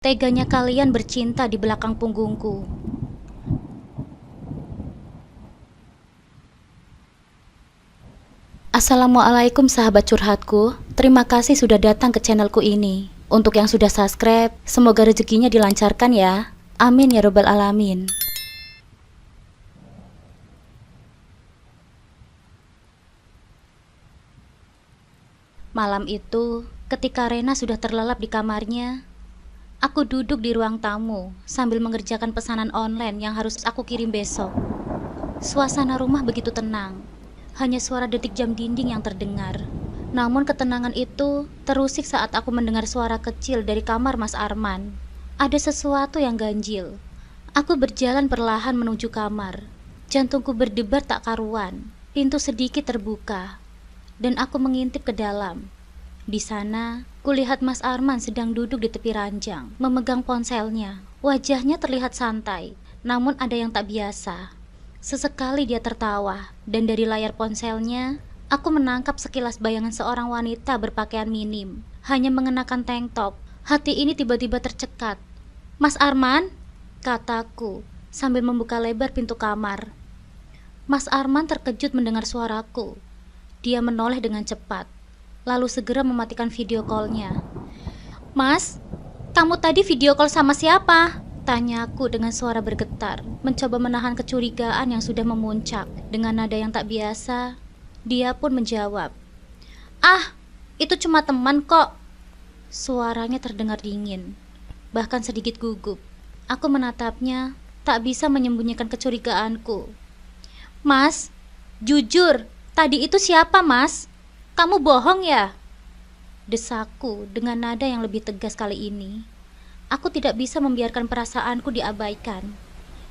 Teganya kalian bercinta di belakang punggungku. Assalamualaikum sahabat curhatku. Terima kasih sudah datang ke channelku ini. Untuk yang sudah subscribe, semoga rezekinya dilancarkan ya. Amin ya robbal alamin. Malam itu, ketika Rena sudah terlelap di kamarnya, aku duduk di ruang tamu sambil mengerjakan pesanan online yang harus aku kirim besok. Suasana rumah begitu tenang, hanya suara detik jam dinding yang terdengar. Namun ketenangan itu terusik saat aku mendengar suara kecil dari kamar Mas Arman. Ada sesuatu yang ganjil. Aku berjalan perlahan menuju kamar. Jantungku berdebar tak karuan. Pintu sedikit terbuka, dan aku mengintip ke dalam. Di sana, kulihat Mas Arman sedang duduk di tepi ranjang, memegang ponselnya. Wajahnya terlihat santai, namun ada yang tak biasa. Sesekali dia tertawa, dan dari layar ponselnya, aku menangkap sekilas bayangan seorang wanita berpakaian minim, hanya mengenakan tank top. Hati ini tiba-tiba tercekat. "Mas Arman?" kataku, sambil membuka lebar pintu kamar. Mas Arman terkejut mendengar suaraku. Dia menoleh dengan cepat, lalu segera mematikan video call-nya. "Mas, kamu tadi video call sama siapa?" tanyaku dengan suara bergetar, mencoba menahan kecurigaan yang sudah memuncak. Dengan nada yang tak biasa, dia pun menjawab, "Ah, itu cuma teman kok." Suaranya terdengar dingin, bahkan sedikit gugup. Aku menatapnya, tak bisa menyembunyikan kecurigaanku. "Mas, jujur, tadi itu siapa, Mas? Kamu bohong ya?" Desaku dengan nada yang lebih tegas kali ini. Aku tidak bisa membiarkan perasaanku diabaikan.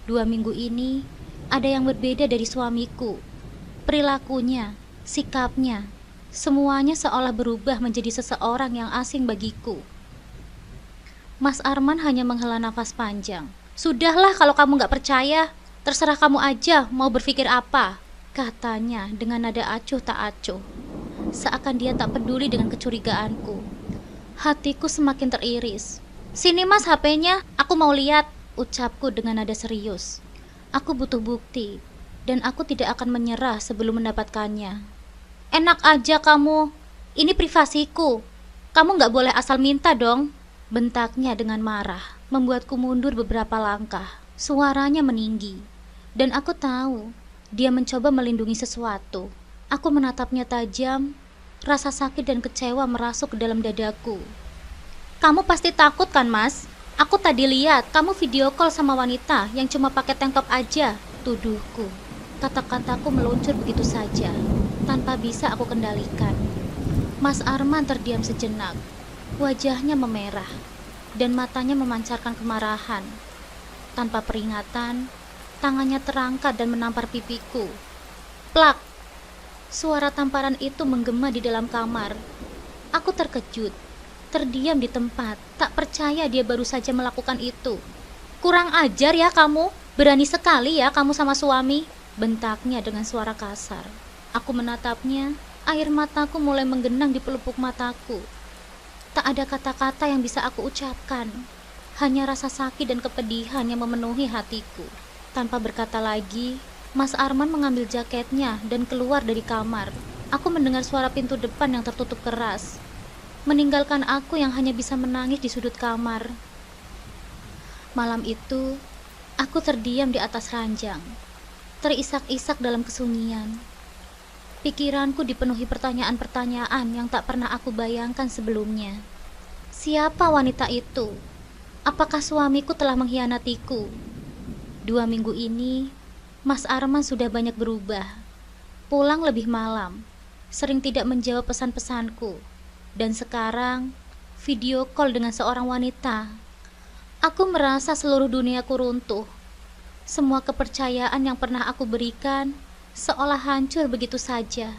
2 minggu ini, ada yang berbeda dari suamiku. Perilakunya, sikapnya, semuanya seolah berubah menjadi seseorang yang asing bagiku. Mas Arman hanya menghela nafas panjang. "Sudahlah kalau kamu gak percaya, terserah kamu aja mau berpikir apa," katanya dengan nada acuh tak acuh. Seakan dia tak peduli dengan kecurigaanku. Hatiku semakin teriris. "Sini Mas HP-nya, aku mau lihat," ucapku dengan nada serius. Aku butuh bukti, dan aku tidak akan menyerah sebelum mendapatkannya. "Enak aja kamu, ini privasiku. Kamu gak boleh asal minta dong," bentaknya dengan marah, membuatku mundur beberapa langkah. Suaranya meninggi, dan aku tahu dia mencoba melindungi sesuatu. Aku menatapnya tajam, rasa sakit dan kecewa merasuk ke dalam dadaku. "Kamu pasti takut kan, Mas? Aku tadi lihat kamu video call sama wanita yang cuma pakai tank top aja," tuduhku. Kata-kataku meluncur begitu saja, tanpa bisa aku kendalikan. Mas Arman terdiam sejenak. Wajahnya memerah, dan matanya memancarkan kemarahan. Tanpa peringatan, tangannya terangkat dan menampar pipiku. Plak! Suara tamparan itu menggema di dalam kamar. Aku terkejut, terdiam di tempat, tak percaya dia baru saja melakukan itu. "Kurang ajar ya kamu, berani sekali ya kamu sama suami," bentaknya dengan suara kasar. Aku menatapnya, air mataku mulai menggenang di pelupuk mataku. Tak ada kata-kata yang bisa aku ucapkan, hanya rasa sakit dan kepedihan yang memenuhi hatiku. Tanpa berkata lagi, Mas Arman mengambil jaketnya dan keluar dari kamar. Aku mendengar suara pintu depan yang tertutup keras, meninggalkan aku yang hanya bisa menangis di sudut kamar. Malam itu, aku terdiam di atas ranjang, terisak-isak dalam kesunyian. Pikiranku dipenuhi pertanyaan-pertanyaan yang tak pernah aku bayangkan sebelumnya. Siapa wanita itu? Apakah suamiku telah mengkhianatiku? 2 minggu ini, Mas Arman sudah banyak berubah. Pulang lebih malam, sering tidak menjawab pesan-pesanku. Dan sekarang, video call dengan seorang wanita. Aku merasa seluruh duniaku runtuh. Semua kepercayaan yang pernah aku berikan seolah hancur begitu saja.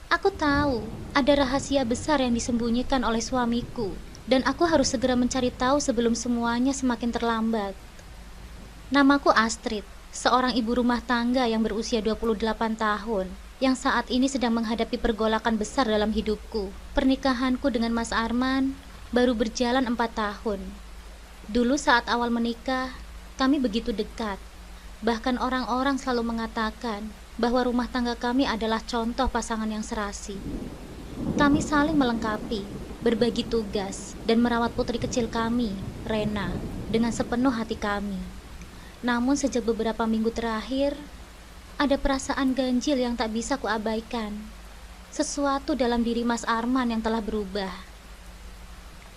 Aku tahu ada rahasia besar yang disembunyikan oleh suamiku, dan aku harus segera mencari tahu sebelum semuanya semakin terlambat. Namaku Astrid, seorang ibu rumah tangga yang berusia 28 tahun, yang saat ini sedang menghadapi pergolakan besar dalam hidupku. Pernikahanku dengan Mas Arman baru berjalan 4 tahun. Dulu saat awal menikah, kami begitu dekat. Bahkan orang-orang selalu mengatakan bahwa rumah tangga kami adalah contoh pasangan yang serasi. Kami saling melengkapi, berbagi tugas, dan merawat putri kecil kami, Rena, dengan sepenuh hati kami. Namun sejak beberapa minggu terakhir, ada perasaan ganjil yang tak bisa kuabaikan. Sesuatu dalam diri Mas Arman yang telah berubah.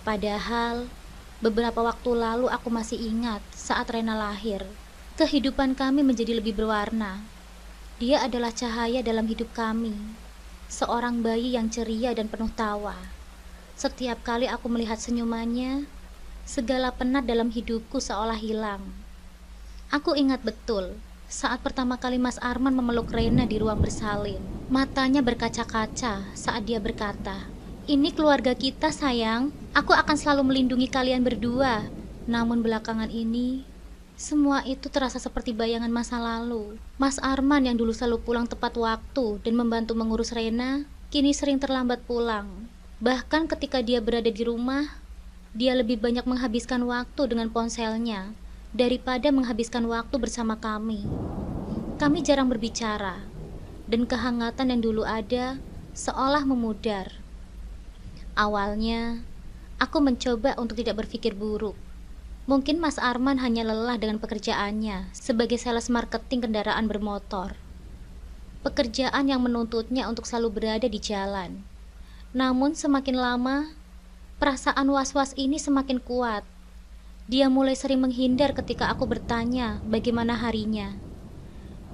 Padahal, beberapa waktu lalu aku masih ingat saat Rena lahir. Kehidupan kami menjadi lebih berwarna. Dia adalah cahaya dalam hidup kami. Seorang bayi yang ceria dan penuh tawa. Setiap kali aku melihat senyumannya, segala penat dalam hidupku seolah hilang. Aku ingat betul saat pertama kali Mas Arman memeluk Rena di ruang bersalin. Matanya berkaca-kaca saat dia berkata, "Ini keluarga kita, sayang. Aku akan selalu melindungi kalian berdua." Namun belakangan ini, semua itu terasa seperti bayangan masa lalu. Mas Arman yang dulu selalu pulang tepat waktu dan membantu mengurus Rena, kini sering terlambat pulang. Bahkan ketika dia berada di rumah, dia lebih banyak menghabiskan waktu dengan ponselnya daripada menghabiskan waktu bersama kami. Kami jarang berbicara, dan kehangatan yang dulu ada seolah memudar. Awalnya, aku mencoba untuk tidak berpikir buruk. Mungkin Mas Arman hanya lelah dengan pekerjaannya sebagai sales marketing kendaraan bermotor. Pekerjaan yang menuntutnya untuk selalu berada di jalan. Namun semakin lama, perasaan was-was ini semakin kuat. Dia mulai sering menghindar ketika aku bertanya bagaimana harinya.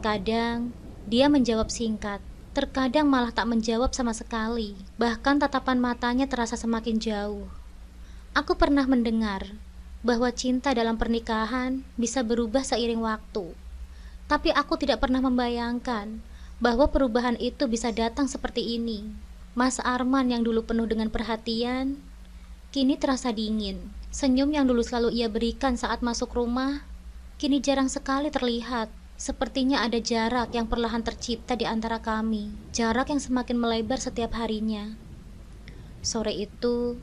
Kadang, dia menjawab singkat. Terkadang malah tak menjawab sama sekali. Bahkan tatapan matanya terasa semakin jauh. Aku pernah mendengar bahwa cinta dalam pernikahan bisa berubah seiring waktu. Tapi aku tidak pernah membayangkan bahwa perubahan itu bisa datang seperti ini. Mas Arman yang dulu penuh dengan perhatian, kini terasa dingin. Senyum yang dulu selalu ia berikan saat masuk rumah, kini jarang sekali terlihat. Sepertinya ada jarak yang perlahan tercipta di antara kami. Jarak yang semakin melebar setiap harinya. Sore itu,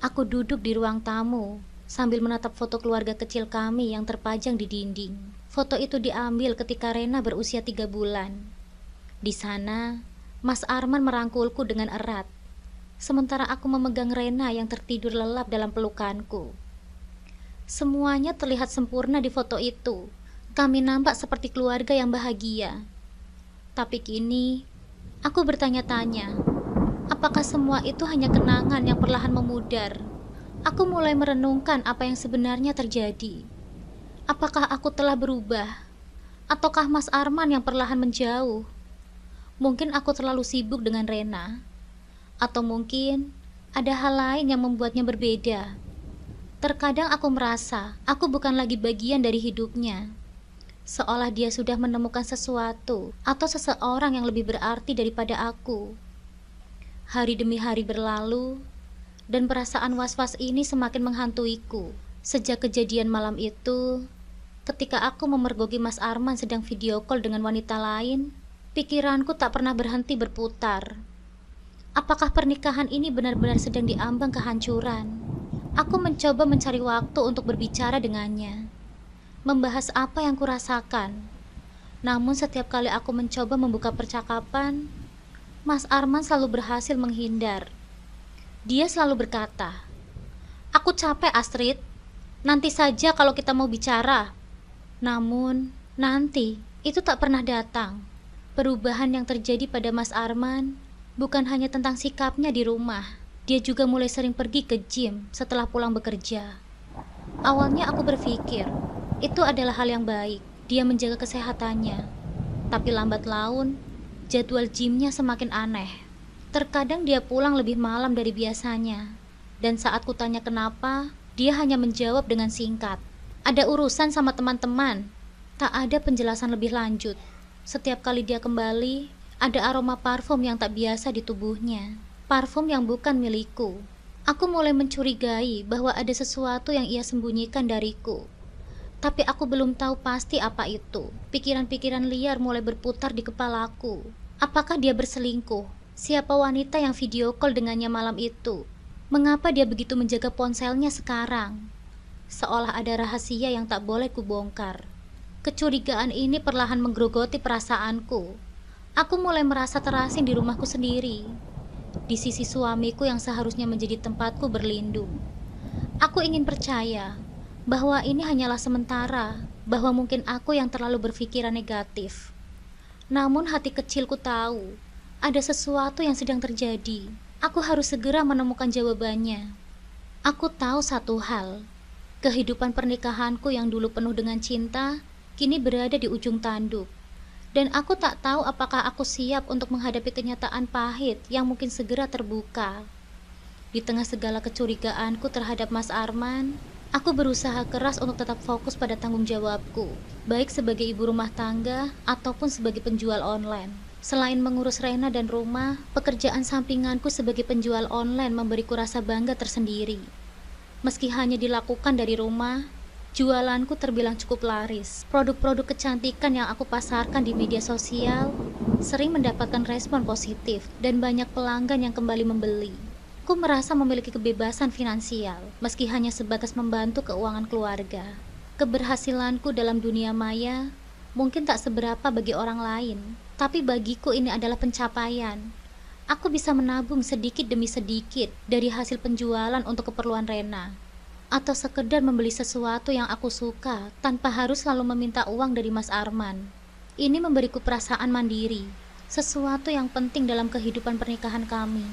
aku duduk di ruang tamu sambil menatap foto keluarga kecil kami yang terpajang di dinding. Foto itu diambil ketika Rena berusia 3 bulan. Di sana, Mas Arman merangkulku dengan erat, sementara aku memegang Rena yang tertidur lelap dalam pelukanku. Semuanya terlihat sempurna di foto itu. Kami nampak seperti keluarga yang bahagia. Tapi kini, aku bertanya-tanya, apakah semua itu hanya kenangan yang perlahan memudar? Aku mulai merenungkan apa yang sebenarnya terjadi. Apakah aku telah berubah? Ataukah Mas Arman yang perlahan menjauh? Mungkin aku terlalu sibuk dengan Rena. Atau mungkin ada hal lain yang membuatnya berbeda. Terkadang aku merasa aku bukan lagi bagian dari hidupnya. Seolah dia sudah menemukan sesuatu atau seseorang yang lebih berarti daripada aku. Hari demi hari berlalu, dan perasaan was-was ini semakin menghantuiku. Sejak kejadian malam itu, ketika aku memergoki Mas Arman sedang video call dengan wanita lain, pikiranku tak pernah berhenti berputar. Apakah pernikahan ini benar-benar sedang diambang kehancuran? Aku mencoba mencari waktu untuk berbicara dengannya, membahas apa yang kurasakan. Namun setiap kali aku mencoba membuka percakapan, Mas Arman selalu berhasil menghindar. Dia selalu berkata, "Aku capek, Astrid. Nanti saja kalau kita mau bicara." Namun, nanti itu tak pernah datang. Perubahan yang terjadi pada Mas Arman bukan hanya tentang sikapnya di rumah. Dia juga mulai sering pergi ke gym setelah pulang bekerja. Awalnya aku berpikir, itu adalah hal yang baik, dia menjaga kesehatannya. Tapi lambat laun, jadwal gymnya semakin aneh. Terkadang dia pulang lebih malam dari biasanya. Dan saat kutanya kenapa, dia hanya menjawab dengan singkat, "Ada urusan sama teman-teman." Tak ada penjelasan lebih lanjut. Setiap kali dia kembali, ada aroma parfum yang tak biasa di tubuhnya. Parfum yang bukan milikku. Aku mulai mencurigai bahwa ada sesuatu yang ia sembunyikan dariku. Tapi aku belum tahu pasti apa itu. Pikiran-pikiran liar mulai berputar di kepalaku. Apakah dia berselingkuh? Siapa wanita yang video call dengannya malam itu? Mengapa dia begitu menjaga ponselnya sekarang? seolah ada rahasia yang tak boleh kubongkar. Kecurigaan ini perlahan menggerogoti perasaanku. Aku mulai merasa terasing di rumahku sendiri, di sisi suamiku yang seharusnya menjadi tempatku berlindung. Aku ingin percaya bahwa ini hanyalah sementara, bahwa mungkin aku yang terlalu berpikiran negatif. Namun hati kecilku tahu, ada sesuatu yang sedang terjadi. Aku harus segera menemukan jawabannya. Aku tahu satu hal, kehidupan pernikahanku yang dulu penuh dengan cinta, kini berada di ujung tanduk. Dan aku tak tahu apakah aku siap untuk menghadapi kenyataan pahit yang mungkin segera terbuka. Di tengah segala kecurigaanku terhadap Mas Arman, aku berusaha keras untuk tetap fokus pada tanggung jawabku, baik sebagai ibu rumah tangga ataupun sebagai penjual online. Selain mengurus Rena dan rumah, pekerjaan sampinganku sebagai penjual online memberiku rasa bangga tersendiri. Meski hanya dilakukan dari rumah, jualanku terbilang cukup laris. Produk-produk kecantikan yang aku pasarkan di media sosial sering mendapatkan respon positif dan banyak pelanggan yang kembali membeli. Aku merasa memiliki kebebasan finansial, meski hanya sebatas membantu keuangan keluarga. Keberhasilanku dalam dunia maya mungkin tak seberapa bagi orang lain, tapi bagiku ini adalah pencapaian. Aku bisa menabung sedikit demi sedikit dari hasil penjualan untuk keperluan Rena, atau sekedar membeli sesuatu yang aku suka tanpa harus selalu meminta uang dari Mas Arman. Ini memberiku perasaan mandiri, sesuatu yang penting dalam kehidupan pernikahan kami.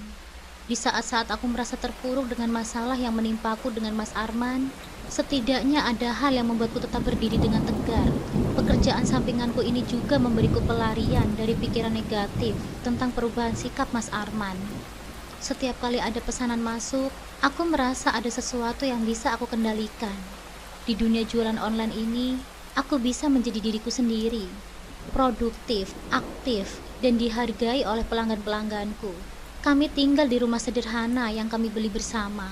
Di saat-saat aku merasa terpuruk dengan masalah yang menimpaku dengan Mas Arman, setidaknya ada hal yang membuatku tetap berdiri dengan tegar. Pekerjaan sampinganku ini juga memberiku pelarian dari pikiran negatif tentang perubahan sikap Mas Arman. Setiap kali ada pesanan masuk, aku merasa ada sesuatu yang bisa aku kendalikan. Di dunia jualan online ini, aku bisa menjadi diriku sendiri, produktif, aktif, dan dihargai oleh pelanggan-pelangganku. Kami tinggal di rumah sederhana yang kami beli bersama.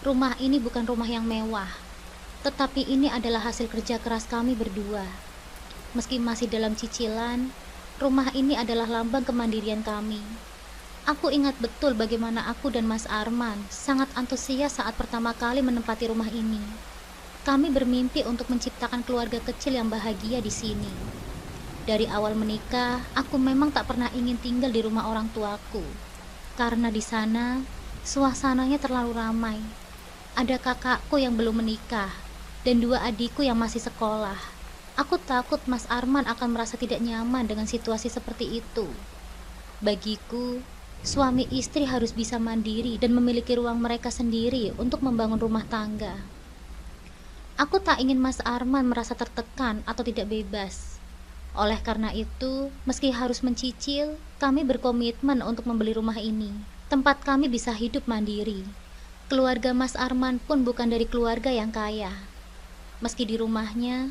Rumah ini bukan rumah yang mewah, tetapi ini adalah hasil kerja keras kami berdua. Meski masih dalam cicilan, rumah ini adalah lambang kemandirian kami. Aku ingat betul bagaimana aku dan Mas Arman sangat antusias saat pertama kali menempati rumah ini. Kami bermimpi untuk menciptakan keluarga kecil yang bahagia di sini. Dari awal menikah, aku memang tak pernah ingin tinggal di rumah orang tuaku, karena di sana suasananya terlalu ramai. Ada kakakku yang belum menikah dan 2 adikku yang masih sekolah. Aku takut Mas Arman akan merasa tidak nyaman dengan situasi seperti itu. Bagiku, suami istri harus bisa mandiri dan memiliki ruang mereka sendiri untuk membangun rumah tangga. Aku tak ingin Mas Arman merasa tertekan atau tidak bebas. Oleh karena itu, meski harus mencicil, kami berkomitmen untuk membeli rumah ini. Tempat kami bisa hidup mandiri. Keluarga Mas Arman pun bukan dari keluarga yang kaya. Meski di rumahnya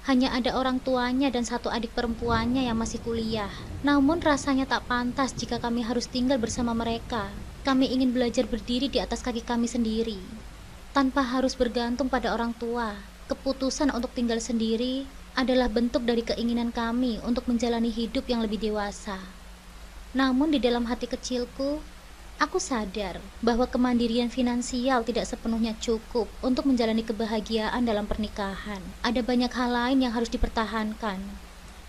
hanya ada orang tuanya dan 1 adik perempuannya yang masih kuliah. Namun rasanya tak pantas jika kami harus tinggal bersama mereka. Kami ingin belajar berdiri di atas kaki kami sendiri, tanpa harus bergantung pada orang tua. Keputusan untuk tinggal sendiri adalah bentuk dari keinginan kami untuk menjalani hidup yang lebih dewasa. Namun di dalam hati kecilku, aku sadar bahwa kemandirian finansial tidak sepenuhnya cukup untuk menjalani kebahagiaan dalam pernikahan. Ada banyak hal lain yang harus dipertahankan,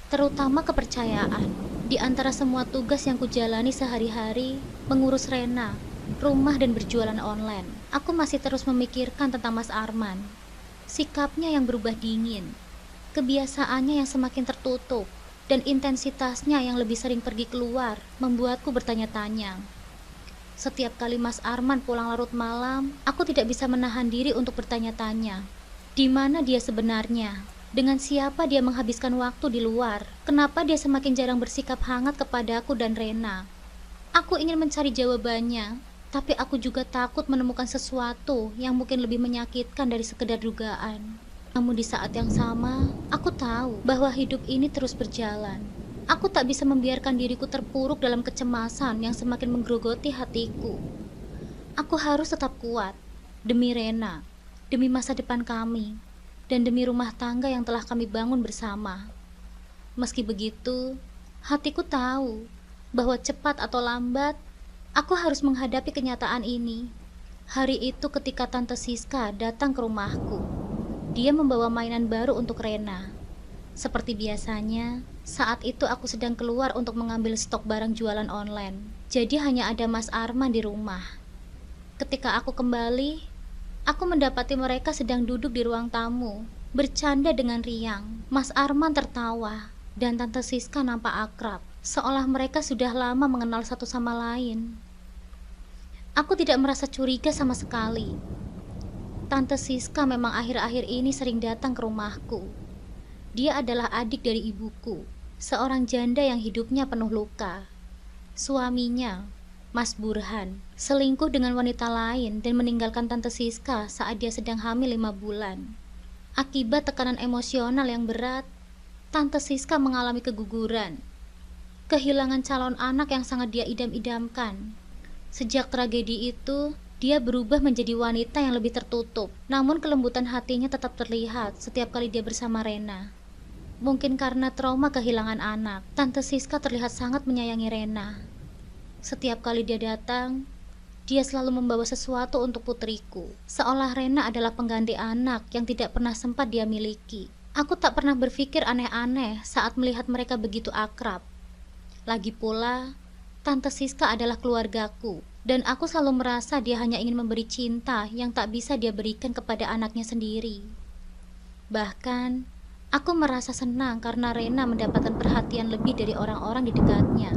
terutama kepercayaan. Di antara semua tugas yang kujalani sehari-hari, mengurus Rena, rumah, dan berjualan online, aku masih terus memikirkan tentang Mas Arman. Sikapnya yang berubah dingin, kebiasaannya yang semakin tertutup, dan intensitasnya yang lebih sering pergi keluar membuatku bertanya-tanya. Setiap kali Mas Arman pulang larut malam, aku tidak bisa menahan diri untuk bertanya-tanya. Di mana dia sebenarnya? Dengan siapa dia menghabiskan waktu di luar? Kenapa dia semakin jarang bersikap hangat kepadaku dan Rena? Aku ingin mencari jawabannya, tapi aku juga takut menemukan sesuatu yang mungkin lebih menyakitkan dari sekedar dugaan. Namun di saat yang sama, aku tahu bahwa hidup ini terus berjalan. Aku tak bisa membiarkan diriku terpuruk dalam kecemasan yang semakin menggerogoti hatiku. Aku harus tetap kuat, demi Rena, demi masa depan kami, dan demi rumah tangga yang telah kami bangun bersama. Meski begitu, hatiku tahu bahwa cepat atau lambat, aku harus menghadapi kenyataan ini. Hari itu ketika Tante Siska datang ke rumahku, dia membawa mainan baru untuk Rena. Seperti biasanya, saat itu aku sedang keluar untuk mengambil stok barang jualan online. Jadi hanya ada Mas Arman di rumah. Ketika aku kembali, aku mendapati mereka sedang duduk di ruang tamu, bercanda dengan riang. Mas Arman tertawa, dan Tante Siska nampak akrab, seolah mereka sudah lama mengenal satu sama lain. Aku tidak merasa curiga sama sekali. Tante Siska memang akhir-akhir ini sering datang ke rumahku. Dia adalah adik dari ibuku, seorang janda yang hidupnya penuh luka. Suaminya, Mas Burhan, selingkuh dengan wanita lain dan meninggalkan Tante Siska saat dia sedang hamil 5 bulan. Akibat tekanan emosional yang berat, Tante Siska mengalami keguguran. Kehilangan calon anak yang sangat dia idam-idamkan. Sejak tragedi itu, dia berubah menjadi wanita yang lebih tertutup, namun kelembutan hatinya tetap terlihat setiap kali dia bersama Rena. Mungkin karena trauma kehilangan anak, Tante Siska terlihat sangat menyayangi Rena. Setiap kali dia datang, dia selalu membawa sesuatu untuk putriku, seolah Rena adalah pengganti anak yang tidak pernah sempat dia miliki. Aku tak pernah berpikir aneh-aneh saat melihat mereka begitu akrab. Lagi pula, Tante Siska adalah keluargaku, dan aku selalu merasa dia hanya ingin memberi cinta yang tak bisa dia berikan kepada anaknya sendiri. Bahkan, aku merasa senang karena Rena mendapatkan perhatian lebih dari orang-orang di dekatnya.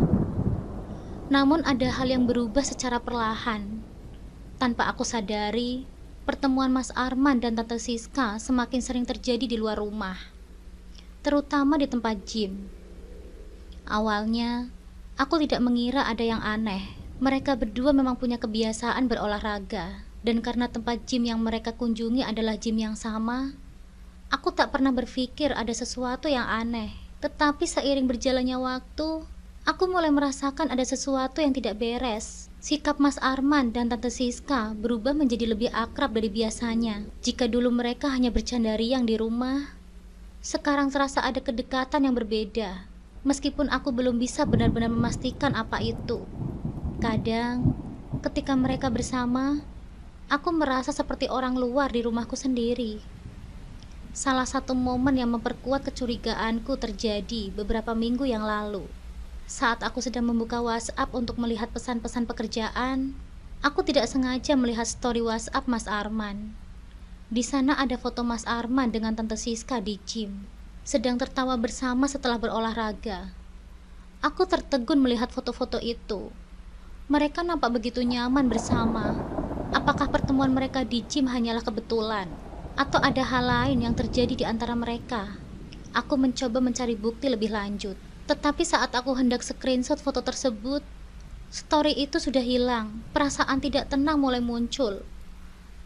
Namun ada hal yang berubah secara perlahan. Tanpa aku sadari, pertemuan Mas Arman dan Tante Siska semakin sering terjadi di luar rumah, terutama di tempat gym. Awalnya, aku tidak mengira ada yang aneh. Mereka berdua memang punya kebiasaan berolahraga, dan karena tempat gym yang mereka kunjungi adalah gym yang sama, aku tak pernah berpikir ada sesuatu yang aneh. Tetapi seiring berjalannya waktu, aku mulai merasakan ada sesuatu yang tidak beres. Sikap Mas Arman dan Tante Siska berubah menjadi lebih akrab dari biasanya. Jika dulu mereka hanya bercanda riang di rumah, sekarang terasa ada kedekatan yang berbeda. Meskipun aku belum bisa benar-benar memastikan apa itu. Kadang, ketika mereka bersama, aku merasa seperti orang luar di rumahku sendiri. Salah satu momen yang memperkuat kecurigaanku terjadi beberapa minggu yang lalu. Saat aku sedang membuka WhatsApp untuk melihat pesan-pesan pekerjaan, aku tidak sengaja melihat story WhatsApp Mas Arman. Di sana ada foto Mas Arman dengan Tante Siska di gym, sedang tertawa bersama setelah berolahraga. Aku tertegun melihat foto-foto itu. Mereka nampak begitu nyaman bersama. Apakah pertemuan mereka di gym hanyalah kebetulan? Atau ada hal lain yang terjadi di antara mereka? Aku mencoba mencari bukti lebih lanjut. Tetapi saat aku hendak screenshot foto tersebut, story itu sudah hilang. Perasaan tidak tenang mulai muncul.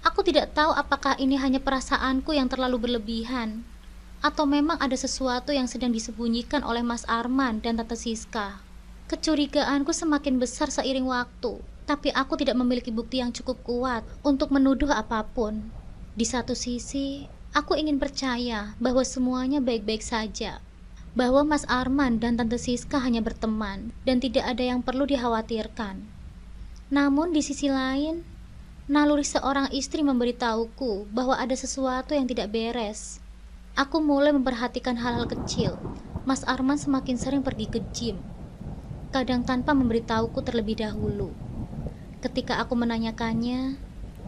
Aku tidak tahu apakah ini hanya perasaanku yang terlalu berlebihan, atau memang ada sesuatu yang sedang disembunyikan oleh Mas Arman dan Tante Siska. Kecurigaanku semakin besar seiring waktu, tapi aku tidak memiliki bukti yang cukup kuat untuk menuduh apapun. Di satu sisi, aku ingin percaya bahwa semuanya baik-baik saja, bahwa Mas Arman dan Tante Siska hanya berteman dan tidak ada yang perlu dikhawatirkan. Namun di sisi lain, naluri seorang istri memberitahuku bahwa ada sesuatu yang tidak beres. Aku mulai memperhatikan hal-hal kecil. Mas Arman semakin sering pergi ke gym, kadang tanpa memberitahuku terlebih dahulu. Ketika aku menanyakannya,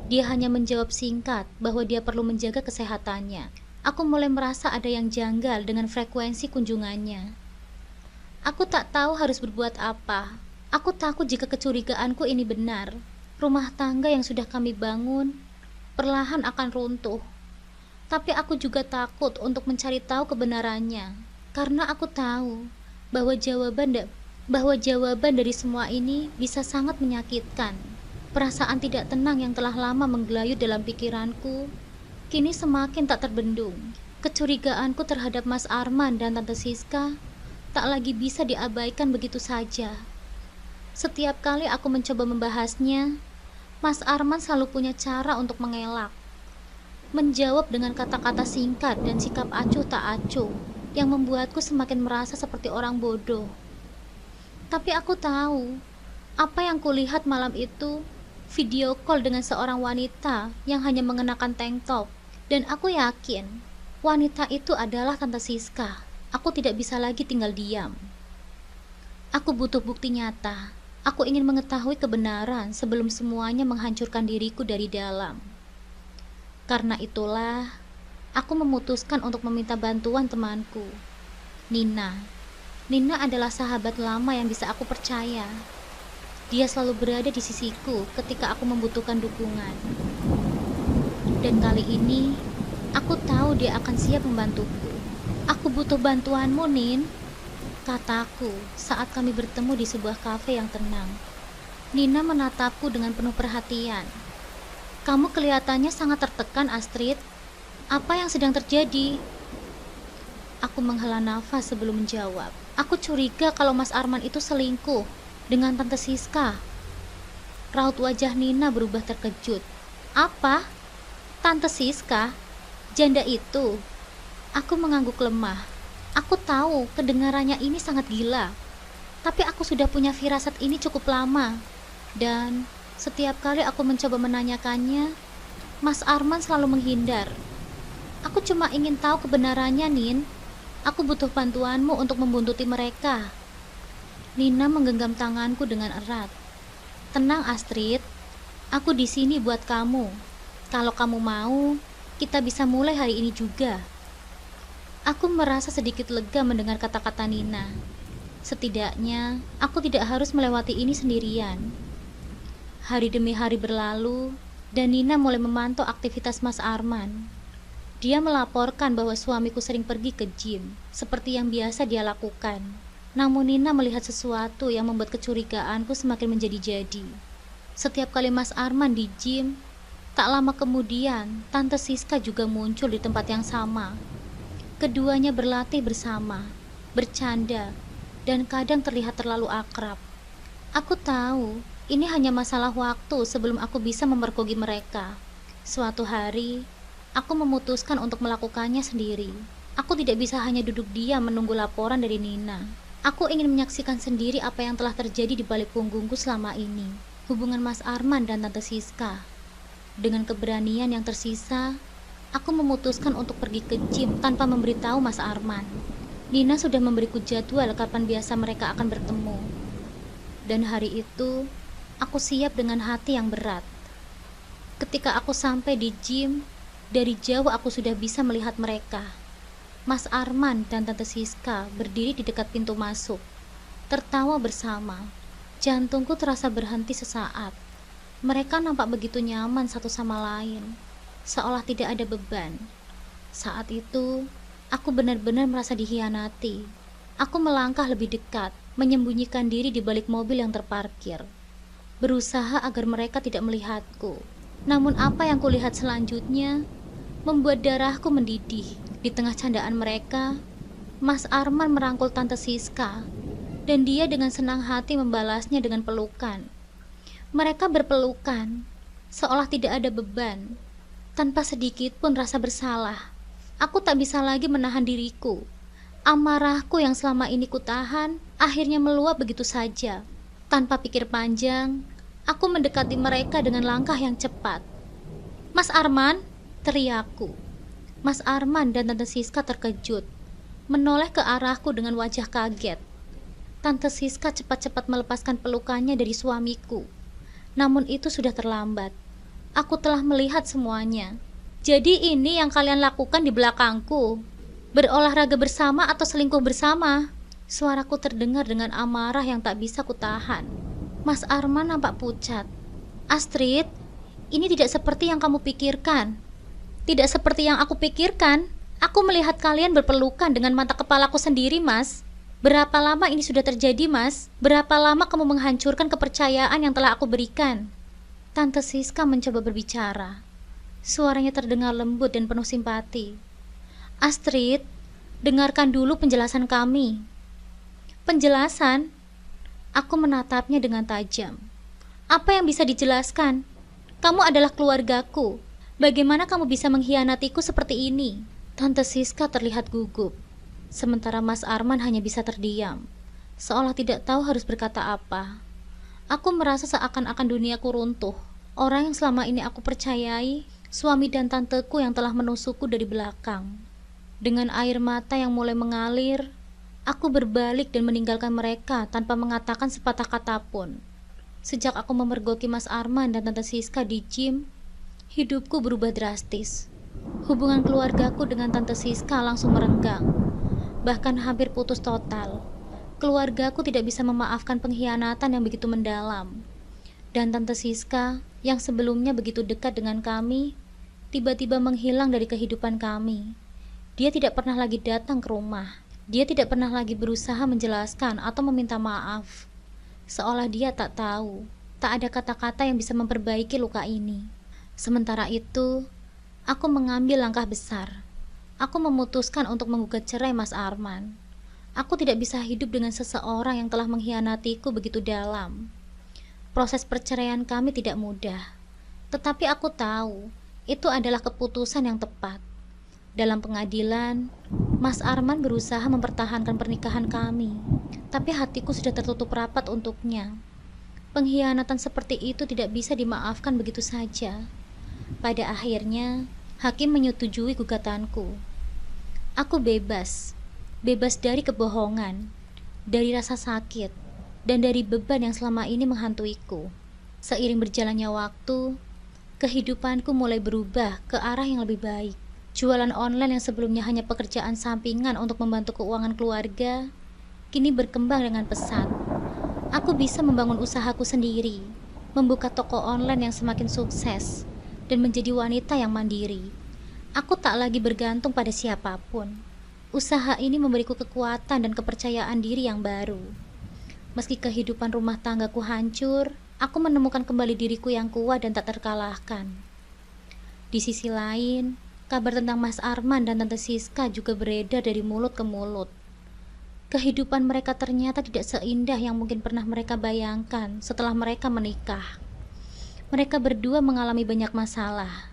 dia hanya menjawab singkat bahwa dia perlu menjaga kesehatannya. Aku mulai merasa ada yang janggal dengan frekuensi kunjungannya. Aku tak tahu harus berbuat apa. Aku takut jika kecurigaanku ini benar. Rumah tangga yang sudah kami bangun perlahan akan runtuh. Tapi aku juga takut untuk mencari tahu kebenarannya, karena aku tahu bahwa jawaban dari semua ini bisa sangat menyakitkan. Perasaan tidak tenang yang telah lama menggelayut dalam pikiranku kini semakin tak terbendung. Kecurigaanku terhadap Mas Arman dan Tante Siska tak lagi bisa diabaikan begitu saja. Setiap kali aku mencoba membahasnya, Mas Arman selalu punya cara untuk mengelak, menjawab dengan kata-kata singkat dan sikap acuh tak acuh yang membuatku semakin merasa seperti orang bodoh. Tapi aku tahu, apa yang kulihat malam itu video call dengan seorang wanita yang hanya mengenakan tank top. Dan aku yakin, wanita itu adalah Tante Siska. Aku tidak bisa lagi tinggal diam. Aku butuh bukti nyata. Aku ingin mengetahui kebenaran sebelum semuanya menghancurkan diriku dari dalam. Karena itulah, aku memutuskan untuk meminta bantuan temanku, Nina. Nina adalah sahabat lama yang bisa aku percaya. Dia selalu berada di sisiku ketika aku membutuhkan dukungan. Dan kali ini, aku tahu dia akan siap membantuku. Aku butuh bantuanmu, Nin, kataku saat kami bertemu di sebuah kafe yang tenang. Nina menatapku dengan penuh perhatian. Kamu kelihatannya sangat tertekan, Astrid. Apa yang sedang terjadi? Aku menghela nafas sebelum menjawab. Aku curiga kalau Mas Arman itu selingkuh dengan Tante Siska. Raut wajah Nina berubah terkejut. Apa? Tante Siska? Janda itu? Aku mengangguk lemah. Aku tahu kedengarannya ini sangat gila, tapi aku sudah punya firasat ini cukup lama. Dan setiap kali aku mencoba menanyakannya, Mas Arman selalu menghindar. Aku cuma ingin tahu kebenarannya, Nin. Aku butuh bantuanmu untuk membuntuti mereka. Nina menggenggam tanganku dengan erat. Tenang, Astrid. Aku di sini buat kamu. Kalau kamu mau, kita bisa mulai hari ini juga. Aku merasa sedikit lega mendengar kata-kata Nina. Setidaknya, aku tidak harus melewati ini sendirian. Hari demi hari berlalu, dan Nina mulai memantau aktivitas Mas Arman. Dia melaporkan bahwa suamiku sering pergi ke gym, seperti yang biasa dia lakukan. Namun Nina melihat sesuatu yang membuat kecurigaanku semakin menjadi-jadi. Setiap kali Mas Arman di gym, tak lama kemudian, Tante Siska juga muncul di tempat yang sama. Keduanya berlatih bersama, bercanda, dan kadang terlihat terlalu akrab. Aku tahu, ini hanya masalah waktu sebelum aku bisa memergoki mereka. Suatu hari, aku memutuskan untuk melakukannya sendiri. Aku tidak bisa hanya duduk diam menunggu laporan dari Nina. Aku ingin menyaksikan sendiri apa yang telah terjadi di balik punggungku selama ini. Hubungan Mas Arman dan Tante Siska. Dengan keberanian yang tersisa, aku memutuskan untuk pergi ke gym tanpa memberitahu Mas Arman. Nina sudah memberiku jadwal kapan biasa mereka akan bertemu. Dan hari itu, aku siap dengan hati yang berat. Ketika aku sampai di gym, dari jauh aku sudah bisa melihat mereka. Mas Arman dan Tante Siska berdiri di dekat pintu masuk, tertawa bersama. Jantungku terasa berhenti sesaat. Mereka nampak begitu nyaman satu sama lain, seolah tidak ada beban. Saat itu, aku benar-benar merasa dikhianati. Aku melangkah lebih dekat, menyembunyikan diri di balik mobil yang terparkir, berusaha agar mereka tidak melihatku. Namun apa yang kulihat selanjutnya membuat darahku mendidih. Di tengah candaan mereka, Mas Arman merangkul Tante Siska, dan dia dengan senang hati membalasnya dengan pelukan. Mereka berpelukan, seolah tidak ada beban, tanpa sedikit pun rasa bersalah. Aku tak bisa lagi menahan diriku. Amarahku yang selama ini kutahan akhirnya meluap begitu saja. Tanpa pikir panjang, aku mendekati mereka dengan langkah yang cepat. Mas Arman, teriakku. Mas Arman dan Tante Siska terkejut, menoleh ke arahku dengan wajah kaget. Tante Siska cepat-cepat melepaskan pelukannya dari suamiku. Namun itu sudah terlambat. Aku telah melihat semuanya. Jadi ini yang kalian lakukan di belakangku? Berolahraga bersama atau selingkuh bersama? Suaraku terdengar dengan amarah yang tak bisa kutahan. Mas Arman nampak pucat. Astrid, ini tidak seperti yang kamu pikirkan. Tidak seperti yang aku pikirkan. Aku melihat kalian berpelukan dengan mata kepalaku sendiri, Mas. Berapa lama ini sudah terjadi, Mas? Berapa lama kamu menghancurkan kepercayaan yang telah aku berikan? Tante Siska mencoba berbicara. Suaranya terdengar lembut dan penuh simpati. Astrid, dengarkan dulu penjelasan kami. Penjelasan? Aku menatapnya dengan tajam. Apa yang bisa dijelaskan? Kamu adalah keluargaku. Bagaimana kamu bisa mengkhianatiku seperti ini? Tante Siska terlihat gugup. Sementara Mas Arman hanya bisa terdiam, seolah tidak tahu harus berkata apa. Aku merasa seakan-akan duniaku runtuh. Orang yang selama ini aku percayai, suami dan tanteku yang telah menusukku dari belakang. Dengan air mata yang mulai mengalir, aku berbalik dan meninggalkan mereka tanpa mengatakan sepatah kata pun. Sejak aku memergoki Mas Arman dan Tante Siska di gym, hidupku berubah drastis. Hubungan keluargaku dengan Tante Siska langsung merenggang, bahkan hampir putus total. Keluargaku tidak bisa memaafkan pengkhianatan yang begitu mendalam. Dan Tante Siska, yang sebelumnya begitu dekat dengan kami, tiba-tiba menghilang dari kehidupan kami. Dia tidak pernah lagi datang ke rumah. Dia tidak pernah lagi berusaha menjelaskan atau meminta maaf. Seolah dia tak tahu, tak ada kata-kata yang bisa memperbaiki luka ini. Sementara itu, aku mengambil langkah besar. Aku memutuskan untuk menggugat cerai Mas Arman. Aku tidak bisa hidup dengan seseorang yang telah mengkhianatiku begitu dalam. Proses perceraian kami tidak mudah, tetapi aku tahu itu adalah keputusan yang tepat. Dalam pengadilan, Mas Arman berusaha mempertahankan pernikahan kami, tapi hatiku sudah tertutup rapat untuknya. Pengkhianatan seperti itu tidak bisa dimaafkan begitu saja. Pada akhirnya, hakim menyetujui gugatanku. Aku bebas dari kebohongan, dari rasa sakit, dan dari beban yang selama ini menghantuiku. Seiring berjalannya waktu, kehidupanku mulai berubah ke arah yang lebih baik. Jualan online yang sebelumnya hanya pekerjaan sampingan untuk membantu keuangan keluarga, kini berkembang dengan pesat. Aku bisa membangun usahaku sendiri, membuka toko online yang semakin sukses, dan menjadi wanita yang mandiri. Aku tak lagi bergantung pada siapapun. Usaha ini memberiku kekuatan dan kepercayaan diri yang baru. Meski kehidupan rumah tanggaku hancur, aku menemukan kembali diriku yang kuat dan tak terkalahkan. Di sisi lain, kabar tentang Mas Arman dan Tante Siska juga beredar dari mulut ke mulut. Kehidupan mereka ternyata tidak seindah yang mungkin pernah mereka bayangkan setelah mereka menikah. Mereka berdua mengalami banyak masalah,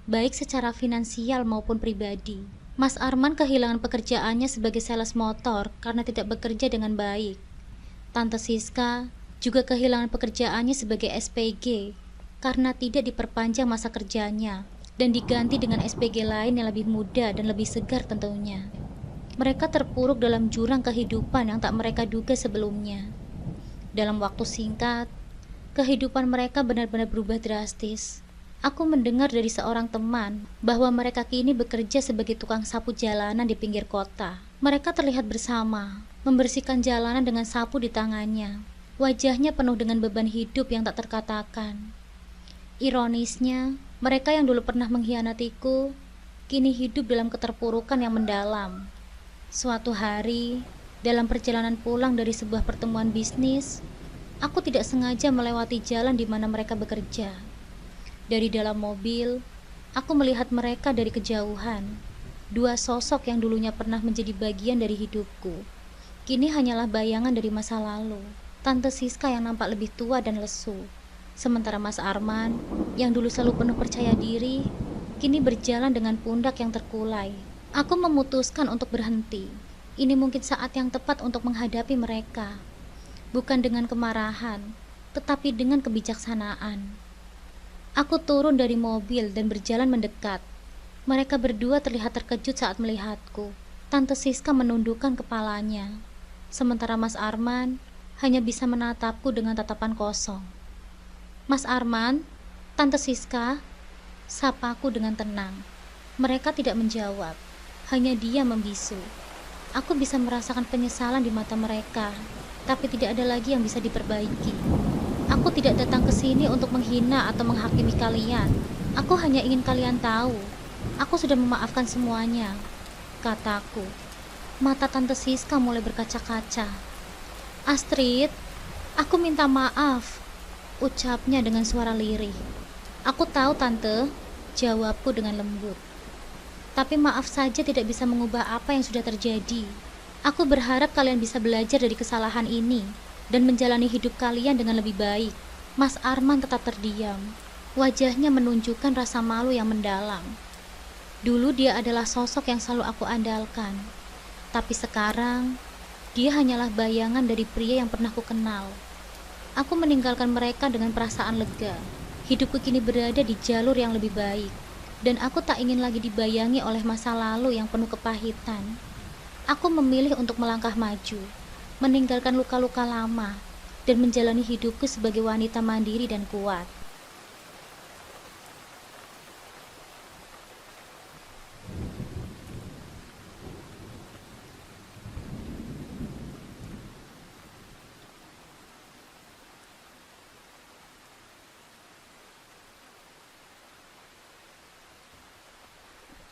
baik secara finansial maupun pribadi. Mas Arman kehilangan pekerjaannya sebagai sales motor karena tidak bekerja dengan baik. Tante Siska juga kehilangan pekerjaannya sebagai SPG karena tidak diperpanjang masa kerjanya dan diganti dengan SPG lain yang lebih muda dan lebih segar tentunya. Mereka terpuruk dalam jurang kehidupan yang tak mereka duga sebelumnya. Dalam waktu singkat, kehidupan mereka benar-benar berubah drastis. Aku mendengar dari seorang teman bahwa mereka kini bekerja sebagai tukang sapu jalanan di pinggir kota. Mereka terlihat bersama, membersihkan jalanan dengan sapu di tangannya. Wajahnya penuh dengan beban hidup yang tak terkatakan. Ironisnya, mereka yang dulu pernah mengkhianatiku, kini hidup dalam keterpurukan yang mendalam. Suatu hari, dalam perjalanan pulang dari sebuah pertemuan bisnis, aku tidak sengaja melewati jalan di mana mereka bekerja. Dari dalam mobil, aku melihat mereka dari kejauhan. Dua sosok yang dulunya pernah menjadi bagian dari hidupku, kini hanyalah bayangan dari masa lalu. Tante Siska yang nampak lebih tua dan lesu, sementara Mas Arman, yang dulu selalu penuh percaya diri, kini berjalan dengan pundak yang terkulai. Aku memutuskan untuk berhenti. Ini mungkin saat yang tepat untuk menghadapi mereka. Bukan dengan kemarahan, tetapi dengan kebijaksanaan. Aku turun dari mobil dan berjalan mendekat. Mereka berdua terlihat terkejut saat melihatku. Tante Siska menundukkan kepalanya, sementara Mas Arman hanya bisa menatapku dengan tatapan kosong. Mas Arman, Tante Siska, sapaku dengan tenang. Mereka tidak menjawab, hanya dia membisu. Aku bisa merasakan penyesalan di mata mereka, tapi tidak ada lagi yang bisa diperbaiki. Aku tidak datang ke sini untuk menghina atau menghakimi kalian. Aku hanya ingin kalian tahu, aku sudah memaafkan semuanya, kataku. Mata Tante Siska mulai berkaca-kaca. Astrid, aku minta maaf, ucapnya dengan suara lirih. Aku tahu tante, jawabku dengan lembut. Tapi maaf saja tidak bisa mengubah apa yang sudah terjadi. Aku berharap kalian bisa belajar dari kesalahan ini dan menjalani hidup kalian dengan lebih baik. Mas Arman tetap terdiam. Wajahnya menunjukkan rasa malu yang mendalam. Dulu dia adalah sosok yang selalu aku andalkan. Tapi sekarang, dia hanyalah bayangan dari pria yang pernah ku kenal. Aku meninggalkan mereka dengan perasaan lega. Hidupku kini berada di jalur yang lebih baik, dan aku tak ingin lagi dibayangi oleh masa lalu yang penuh kepahitan. Aku memilih untuk melangkah maju, meninggalkan luka-luka lama, dan menjalani hidupku sebagai wanita mandiri dan kuat.